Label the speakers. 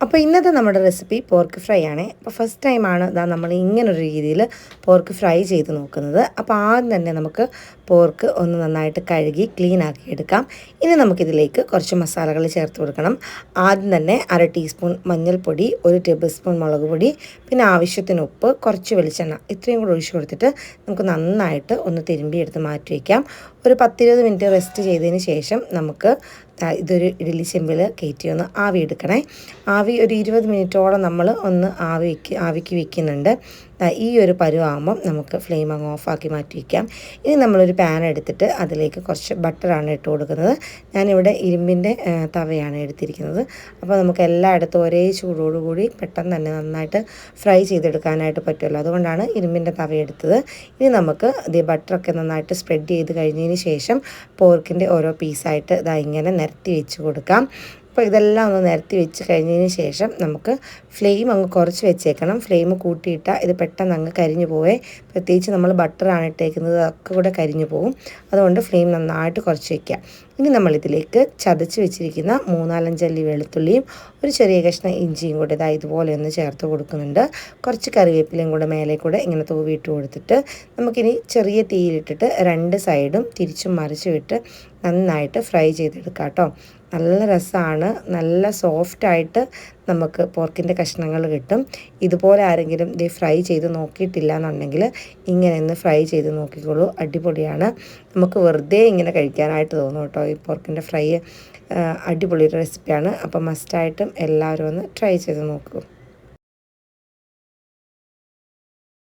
Speaker 1: അപ്പോൾ ഇന്നത്തെ നമ്മുടെ റെസിപ്പി പോർക്ക് ഫ്രൈ ആണ്. അപ്പോൾ ഫസ്റ്റ് ടൈമാണ് നമ്മൾ ഇങ്ങനൊരു രീതിയിൽ പോർക്ക് ഫ്രൈ ചെയ്ത് നോക്കുന്നത്. അപ്പോൾ ആദ്യം തന്നെ നമുക്ക് പോർക്ക് ഒന്ന് നന്നായിട്ട് കഴുകി ക്ലീൻ ആക്കി എടുക്കാം. ഇനി നമുക്കിതിലേക്ക് കുറച്ച് മസാലകൾ ചേർത്ത് കൊടുക്കണം. ആദ്യം തന്നെ 1/2 ടീസ്പൂൺ മഞ്ഞൾപ്പൊടി, 1 ടേബിൾ സ്പൂൺ മുളക് പൊടി, പിന്നെ ആവശ്യത്തിന് ഉപ്പ്, കുറച്ച് വെളിച്ചെണ്ണ ഇത്രയും കൂടെ ഒഴിച്ച് കൊടുത്തിട്ട് നമുക്ക് നന്നായിട്ട് ഒന്ന് തിരുമ്പിയെടുത്ത് മാറ്റി വയ്ക്കാം. ഒരു 10-20 മിനിറ്റ് റെസ്റ്റ് ചെയ്തതിന് ശേഷം നമുക്ക് ഇതൊരു ഇഡ്ഡലി ചെമ്പിൽ കയറ്റി ഒന്ന് ആവി എടുക്കണേ. ആവി ഒരു 20 മിനിറ്റോളം നമ്മൾ ഒന്ന് ആവിക്ക് വയ്ക്കുന്നുണ്ട്. ഈ ഒരു പരുവാകുമ്പം നമുക്ക് ഫ്ലെയിം അങ്ങ് ഓഫാക്കി മാറ്റി വയ്ക്കാം. ഇനി നമ്മളൊരു പാൻ എടുത്തിട്ട് അതിലേക്ക് കുറച്ച് ബട്ടറാണ് ഇട്ട് കൊടുക്കുന്നത്. ഞാനിവിടെ ഇരുമ്പിൻ്റെ തവയാണ് എടുത്തിരിക്കുന്നത്. അപ്പോൾ നമുക്ക് എല്ലായിടത്തും ഒരേ ചൂടോടുകൂടി പെട്ടെന്ന് തന്നെ നന്നായിട്ട് ഫ്രൈ ചെയ്തെടുക്കാനായിട്ട് പറ്റുമല്ലോ, അതുകൊണ്ടാണ് ഇരുമ്പിൻ്റെ തവ എടുത്തത്. ഇനി നമുക്ക് ഇത് ബട്ടറൊക്കെ നന്നായിട്ട് സ്പ്രെഡ് ചെയ്ത് കഴിഞ്ഞതിന് ശേഷം പോർക്കിൻ്റെ ഓരോ പീസായിട്ട് ഇങ്ങനെ നിരത്തി വെച്ച് കൊടുക്കാം. അപ്പോൾ ഇതെല്ലാം ഒന്ന് നിരത്തി വെച്ച് കഴിഞ്ഞതിന് ശേഷം നമുക്ക് ഫ്ലെയിം അങ്ങ് കുറച്ച് വെച്ചേക്കണം. ഫ്ലെയിം കൂട്ടിയിട്ടാൽ ഇത് പെട്ടെന്ന് അങ്ങ് കരിഞ്ഞു പോവേ. പ്രത്യേകിച്ച് നമ്മൾ ബട്ടറാണ് ഇട്ടേക്കുന്നത്, അതൊക്കെ കൂടെ കരിഞ്ഞു പോകും. അതുകൊണ്ട് ഫ്ലെയിം നന്നായിട്ട് കുറച്ച് വയ്ക്കുക. ഇനി നമ്മളിതിലേക്ക് ചതച്ച് വെച്ചിരിക്കുന്ന 3-4 അല്ലി വെളുത്തുള്ളിയും ഒരു ചെറിയ കഷ്ണം ഇഞ്ചിയും കൂടെ ഇതുപോലെ ഒന്ന് ചേർത്ത് കൊടുക്കുന്നുണ്ട്. കുറച്ച് കറിവേപ്പിലയും കൂടെ മേലെ കൂടെ ഇങ്ങനെ തൂവിയിട്ട് കൊടുത്തിട്ട് നമുക്കിനി ചെറിയ തീയിലിട്ടിട്ട് 2 സൈഡും തിരിച്ചും മറിച്ചും ഇട്ട് നന്നായിട്ട് ഫ്രൈ ചെയ്തെടുക്കാം കേട്ടോ. നല്ല രസമാണ്, നല്ല സോഫ്റ്റായിട്ട് നമുക്ക് പോർക്കിൻ്റെ കഷ്ണങ്ങൾ കിട്ടും. ഇതുപോലെ ആരെങ്കിലും ഇത് ഫ്രൈ ചെയ്ത് നോക്കിയിട്ടില്ല എന്നുണ്ടെങ്കിൽ ഇങ്ങനെ ഒന്ന് ഫ്രൈ ചെയ്ത് നോക്കിക്കോളൂ, അടിപൊളിയാണ്. നമുക്ക് വെറുതെ ഇങ്ങനെ കഴിക്കാനായിട്ട് തോന്നും കേട്ടോ. ഈ പോർക്കിൻ്റെ ഫ്രൈ അടിപൊളി റെസിപ്പിയാണ്. അപ്പോൾ മസ്റ്റായിട്ടും എല്ലാവരും ഒന്ന് ട്രൈ ചെയ്ത് നോക്കൂ.